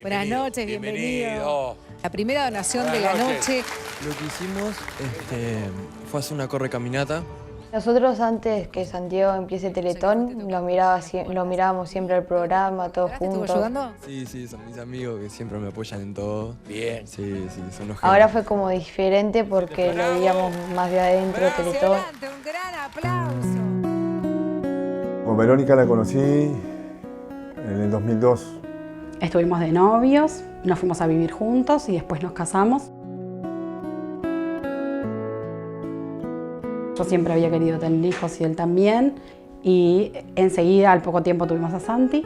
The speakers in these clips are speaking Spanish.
Buenas noches, bienvenido. La primera donación de la noche. Lo que hicimos fue hacer una correcaminata. Nosotros antes que Santiago empiece Teletón, lo mirábamos siempre el programa, todos juntos. ¿Estuvo ayudando? Sí, son mis amigos que siempre me apoyan en todo. Bien. Sí, son los Ahora genios. fue como diferente porque lo veíamos más de adentro, Teletón. Un gran aplauso. Con Verónica la conocí en el 2002. Estuvimos de novios, nos fuimos a vivir juntos y después nos casamos. Yo siempre había querido tener hijos y él también. Y enseguida, al poco tiempo, tuvimos a Santi.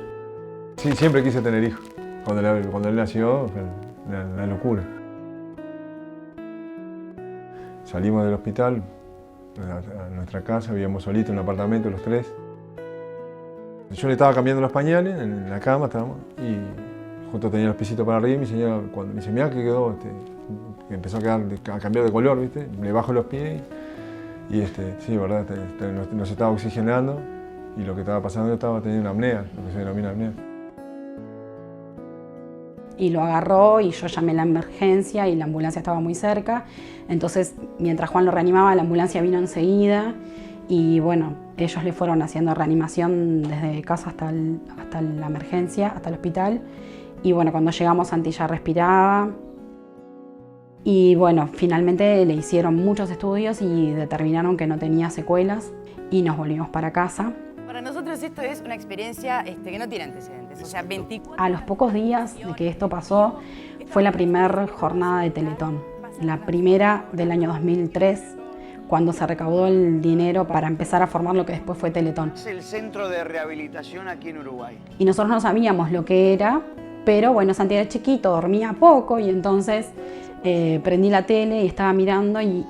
Sí, siempre quise tener hijos. Cuando él nació, fue una locura. Salimos del hospital a nuestra casa, vivíamos solitos en un apartamento los tres. Yo le estaba cambiando los pañales en la cama, estábamos, y justo tenía los pisitos para arriba y mi señora, cuando me dice, mira que quedó, que empezó a cambiar de color, ¿viste? Le bajo los pies y sí, verdad, nos estaba oxigenando y lo que estaba pasando, yo estaba teniendo una apnea, lo que se denomina apnea. Y lo agarró y yo llamé a la emergencia y la ambulancia estaba muy cerca. Entonces, mientras Juan lo reanimaba, la ambulancia vino enseguida. Y bueno, ellos le fueron haciendo reanimación desde casa hasta la emergencia, hasta el hospital. Y bueno, cuando llegamos Santi ya respiraba. Y bueno, finalmente le hicieron muchos estudios y determinaron que no tenía secuelas y nos volvimos para casa. Para nosotros esto es una experiencia que no tiene antecedentes, o sea, 24... A los pocos días de que esto pasó, fue la primera jornada de Teletón, la primera del año 2003, cuando se recaudó el dinero para empezar a formar lo que después fue Teletón. Es el centro de rehabilitación aquí en Uruguay. Y nosotros no sabíamos lo que era, pero bueno, Santi era chiquito, dormía poco y entonces prendí la tele y estaba mirando y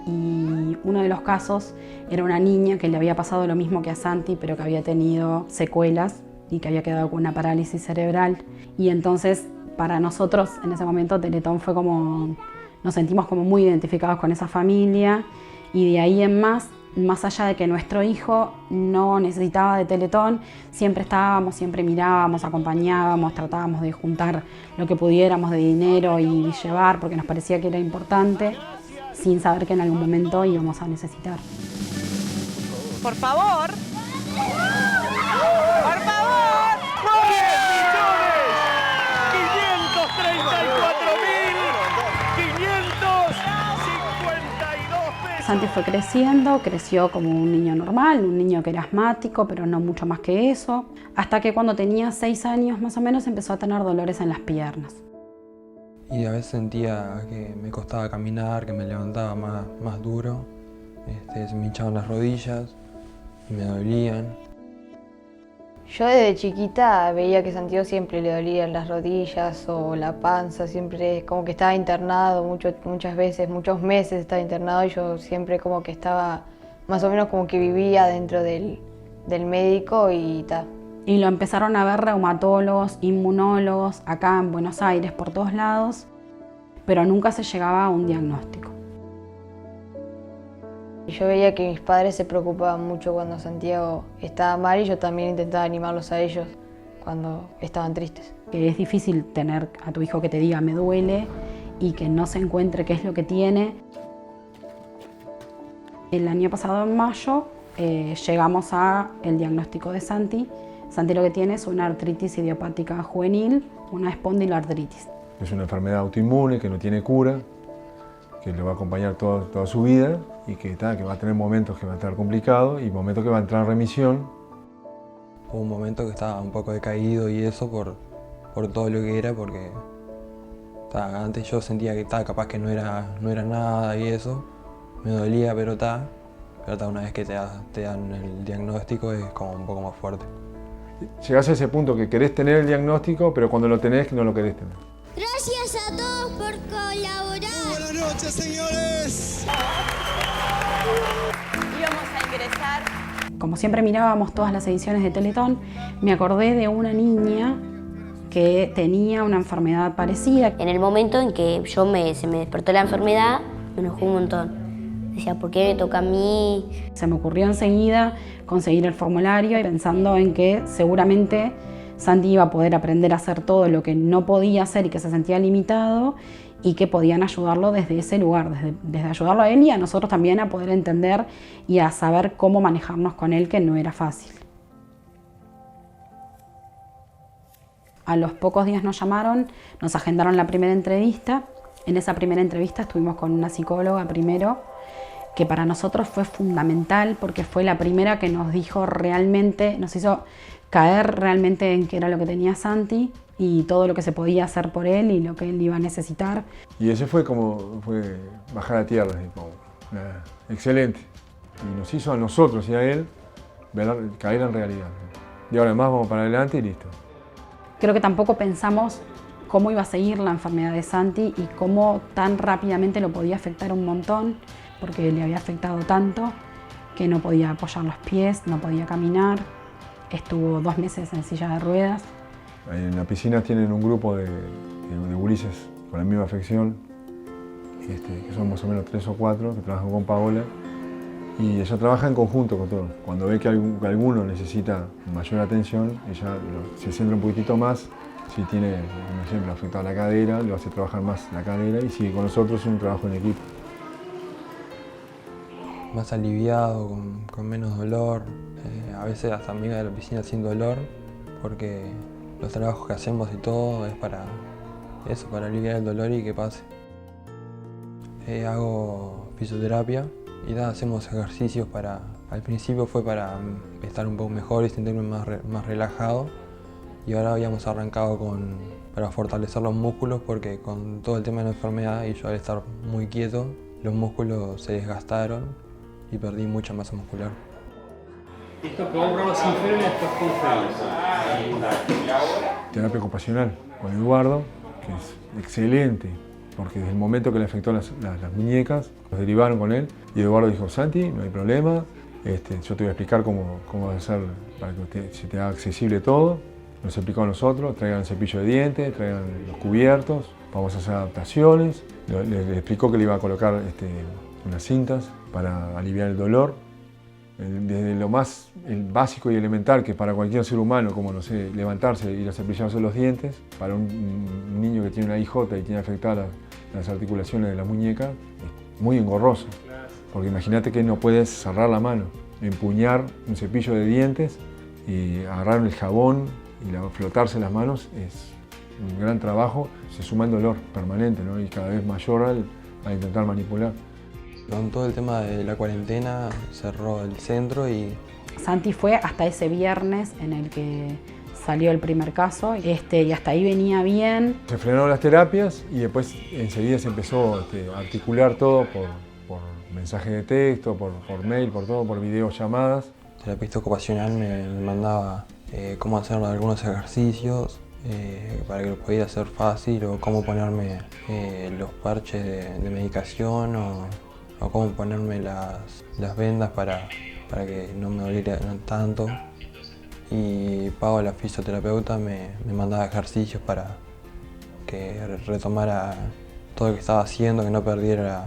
uno de los casos era una niña que le había pasado lo mismo que a Santi, pero que había tenido secuelas y que había quedado con una parálisis cerebral. Y entonces para nosotros en ese momento Teletón fue como, nos sentimos como muy identificados con esa familia. Y de ahí en más allá de que nuestro hijo no necesitaba de Teletón, siempre estábamos, siempre mirábamos, acompañábamos, tratábamos de juntar lo que pudiéramos de dinero y llevar, porque nos parecía que era importante, sin saber que en algún momento íbamos a necesitar. Por favor. Por favor. 10.534.552 Santi fue creciendo, creció como un niño normal, un niño que era asmático, pero no mucho más que eso, hasta que cuando tenía 6 años más o menos empezó a tener dolores en las piernas. Y a veces sentía que me costaba caminar, que me levantaba más duro. Se me hinchaban las rodillas y me dolían. Yo desde chiquita veía que Santiago siempre le dolían las rodillas o la panza, siempre como que estaba internado muchas veces, muchos meses estaba internado y yo siempre como que estaba más o menos como que vivía dentro del médico y tal. Y lo empezaron a ver reumatólogos, inmunólogos, acá en Buenos Aires, por todos lados, pero nunca se llegaba a un diagnóstico. Yo veía que mis padres se preocupaban mucho cuando Santiago estaba mal y yo también intentaba animarlos a ellos cuando estaban tristes. Que es difícil tener a tu hijo que te diga me duele y que no se encuentre qué es lo que tiene. El año pasado, en mayo, llegamos al diagnóstico de Santi. Santi lo que tiene es una artritis idiopática juvenil, una espondiloartritis. Es una enfermedad autoinmune que no tiene cura, que le va a acompañar toda su vida y que va a tener momentos que va a estar complicado y momentos que va a entrar en remisión. Hubo un momento que estaba un poco decaído y eso por todo lo que era, porque antes yo sentía que capaz que no era nada y eso. Me dolía, pero una vez que te dan el diagnóstico es como un poco más fuerte. Llegás a ese punto que querés tener el diagnóstico, pero cuando lo tenés no lo querés tener. Gracias a todos por colaborar. Buenas noches, señores. Íbamos a ingresar. Como siempre mirábamos todas las ediciones de Teletón, me acordé de una niña que tenía una enfermedad parecida. En el momento en que se me despertó la enfermedad, me enojó un montón. Decía, ¿por qué me toca a mí? Se me ocurrió enseguida conseguir el formulario y pensando en que seguramente Santi iba a poder aprender a hacer todo lo que no podía hacer y que se sentía limitado, y que podían ayudarlo desde ese lugar, desde ayudarlo a él y a nosotros también a poder entender y a saber cómo manejarnos con él, que no era fácil. A los pocos días nos llamaron, nos agendaron la primera entrevista. En esa primera entrevista estuvimos con una psicóloga primero, que para nosotros fue fundamental porque fue la primera que nos dijo realmente, nos hizo caer realmente en qué era lo que tenía Santi y todo lo que se podía hacer por él y lo que él iba a necesitar. Y ese fue bajar a tierra, excelente. Y nos hizo a nosotros y a él caer en realidad. Y ahora más vamos para adelante y listo. Creo que tampoco pensamos cómo iba a seguir la enfermedad de Santi y cómo tan rápidamente lo podía afectar un montón, porque le había afectado tanto que no podía apoyar los pies, no podía caminar. Estuvo 2 meses en silla de ruedas. En la piscina tienen un grupo de gurises con la misma afección, que son más o menos 3 o 4, que trabajan con Paola. Y ella trabaja en conjunto con todos. Cuando ve que alguno necesita mayor atención, ella se centra un poquitito más. Si tiene, por ejemplo, afectada la cadera, lo hace trabajar más la cadera y sigue con nosotros, es un trabajo en equipo. Más aliviado, con menos dolor. A veces hasta me iba de la piscina sin dolor, porque los trabajos que hacemos y todo es para eso, para aliviar el dolor y que pase. Hago fisioterapia y hacemos ejercicios al principio fue para estar un poco mejor y sentirme más relajado, y ahora habíamos arrancado para fortalecer los músculos, porque con todo el tema de la enfermedad y yo al estar muy quieto, los músculos se desgastaron y perdí mucha masa muscular. Terapia ocupacional con Eduardo, que es excelente, porque desde el momento que le afectó las muñecas, los derivaron con él y Eduardo dijo: Santi, no hay problema, yo te voy a explicar cómo hacer para que se te haga accesible todo. Nos explicó a nosotros, traigan el cepillo de dientes, traigan los cubiertos, vamos a hacer adaptaciones. Le explicó que le iba a colocar unas cintas para aliviar el dolor. Desde lo más básico y elemental, que para cualquier ser humano, como no sé, levantarse y ir a cepillarse los dientes, para un niño que tiene una IJ y tiene afectadas las articulaciones de la muñeca, es muy engorroso. Porque imagínate que no puedes cerrar la mano, empuñar un cepillo de dientes y agarrar el jabón y flotarse las manos es un gran trabajo. Se suma el dolor permanente, ¿no? Y cada vez mayor al intentar manipular. Con todo el tema de la cuarentena cerró el centro y... Santi fue hasta ese viernes en el que salió el primer caso y hasta ahí venía bien. Se frenaron las terapias y después enseguida se empezó a articular todo por mensaje de texto, por mail, por todo, por videollamadas. El terapeuta ocupacional me mandaba cómo hacer algunos ejercicios para que lo pudiera hacer fácil, o cómo ponerme los parches de medicación, o cómo ponerme las vendas para que no me doliera tanto. Y Pau, la fisioterapeuta, me mandaba ejercicios para que retomara todo lo que estaba haciendo, que no perdiera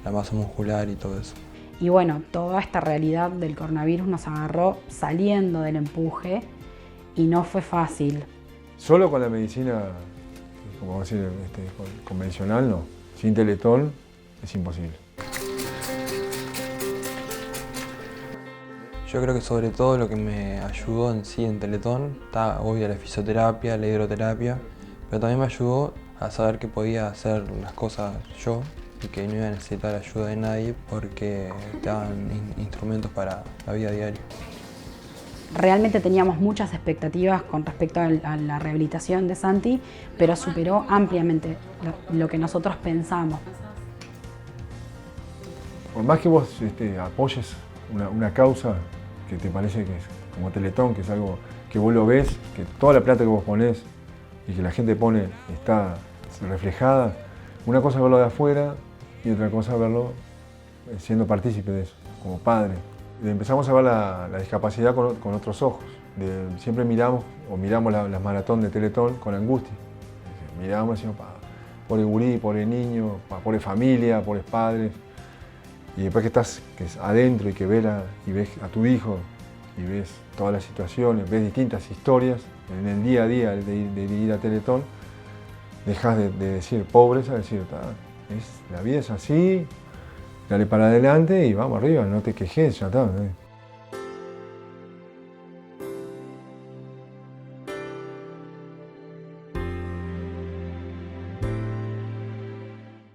la masa muscular y todo eso. Y bueno, toda esta realidad del coronavirus nos agarró saliendo del empuje y no fue fácil. Solo con la medicina, como vamos a decir, convencional, no. Sin Teletón es imposible. Yo creo que sobre todo lo que me ayudó en sí en Teletón está obvio la fisioterapia, la hidroterapia, pero también me ayudó a saber que podía hacer las cosas yo y que no iba a necesitar ayuda de nadie, porque te daban instrumentos para la vida diaria. Realmente teníamos muchas expectativas con respecto a la rehabilitación de Santi, pero superó ampliamente lo que nosotros pensamos. Por más que vos apoyes una causa que te parece que es como Teletón, que es algo que vos lo ves, que toda la plata que vos ponés y que la gente pone está reflejada, una cosa es verlo de afuera y otra cosa es verlo siendo partícipe de eso, como padre. Empezamos a ver la discapacidad con otros ojos. Siempre miramos las maratón de Teletón con angustia. Miramos y decimos: pobre gurí, pobre niño, pobre familia, pobres padres. Y después que estás adentro y que ves a tu hijo y ves todas las situaciones, ves distintas historias, En el día a día de ir a Teletón, dejas de decir pobreza, decir, la vida es así, dale para adelante y vamos arriba, no te quejes, ya está.